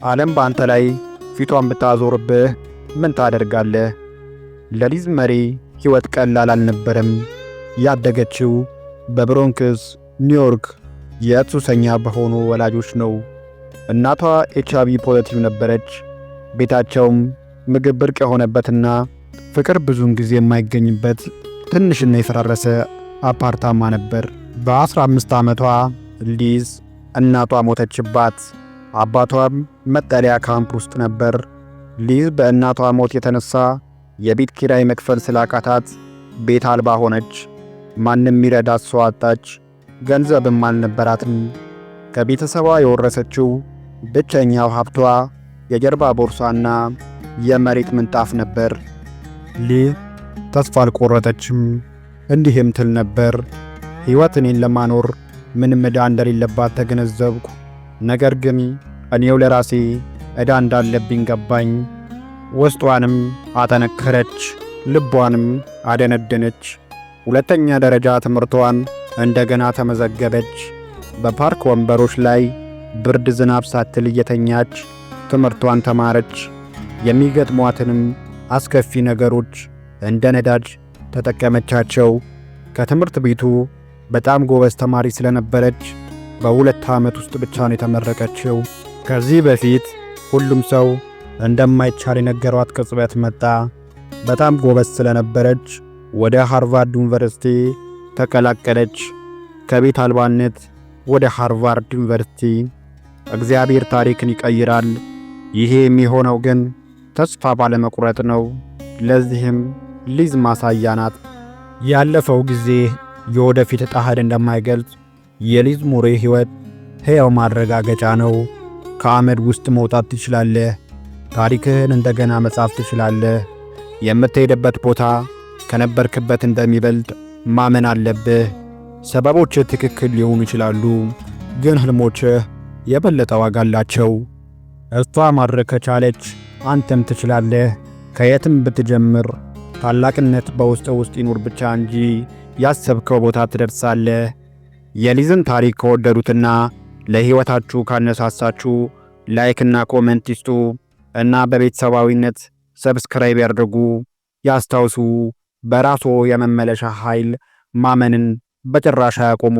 ዓለም በአንተ ላይ ፊቷን ብታዞርብህ ምን ታደርጋለህ? ለሊዝ መሪ ሕይወት ቀላል አልነበረም። ያደገችው በብሮንክስ ኒውዮርክ የሱሰኛ በሆኑ ወላጆች ነው። እናቷ ኤችአይቪ ፖዚቲቭ ነበረች። ቤታቸውም ምግብ ብርቅ የሆነበትና ፍቅር ብዙውን ጊዜ የማይገኝበት ትንሽና የፈራረሰ አፓርታማ ነበር። በ15 ዓመቷ ሊዝ እናቷ ሞተችባት። አባቷም መጠለያ ካምፕ ውስጥ ነበር። ሊዝ በእናቷ ሞት የተነሳ የቤት ኪራይ መክፈል ስላቃታት ቤት አልባ ሆነች። ማንም ሚረዳት ሰው አጣች። ገንዘብም አልነበራትም። ከቤተሰቧ የወረሰችው ብቸኛው ሀብቷ የጀርባ ቦርሳና የመሬት ምንጣፍ ነበር። ሊዝ ተስፋ አልቆረጠችም። እንዲህም ትል ነበር፣ ሕይወት እኔን ለማኖር ምንም ዕዳ እንደሌለባት ተገነዘብኩ። ነገር ግን እኔው ለራሴ ዕዳ እንዳለብኝ ገባኝ። ውስጧንም አጠነከረች፣ ልቧንም አደነደነች። ሁለተኛ ደረጃ ትምህርቷን እንደገና ተመዘገበች። በፓርክ ወንበሮች ላይ ብርድ ዝናብ ሳትል እየተኛች ትምህርቷን ተማረች። የሚገጥሟትንም አስከፊ ነገሮች እንደ ነዳጅ ተጠቀመቻቸው። ከትምህርት ቤቱ በጣም ጎበዝ ተማሪ ስለነበረች በ2 ዓመት ውስጥ ብቻ ነው የተመረቀችው። ከዚህ በፊት ሁሉም ሰው እንደማይቻል የነገሯት ቅጽበት መጣ። በጣም ጎበዝ ስለነበረች ወደ ሃርቫርድ ዩኒቨርሲቲ ተቀላቀለች። ከቤት አልባነት ወደ ሃርቫርድ ዩኒቨርሲቲ። እግዚአብሔር ታሪክን ይቀይራል። ይሄ የሚሆነው ግን ተስፋ ባለመቁረጥ ነው። ለዚህም ሊዝ ማሳያ ናት። ያለፈው ጊዜ የወደፊት ዕጣህን እንደማይገልጽ የሊዝ ሙሬ ሕይወት ሕያው ማረጋገጫ ነው። ከአመድ ውስጥ መውጣት ትችላለህ። ታሪክህን እንደገና መጻፍ ትችላለህ። የምትሄድበት ቦታ ከነበርክበት እንደሚበልጥ ማመን አለብህ። ሰበቦችህ ትክክል ሊሆኑ ይችላሉ፣ ግን ሕልሞችህ የበለጠ ዋጋ አላቸው። እሷ ማድረግ ከቻለች አንተም ትችላለህ። ከየትም ብትጀምር ታላቅነት በውስጥ ይኑር ብቻ እንጂ ያሰብከው ቦታ ትደርሳለህ። የሊዝን ታሪክ ከወደዱትና ለሕይወታችሁ ካነሳሳችሁ ላይክና ኮሜንት ይስጡ እና በቤተሰባዊነት ሰብስክራይብ ያድርጉ። ያስታውሱ፣ በራስዎ የመመለሻ ኃይል ማመንን በጭራሽ አያቆሙ።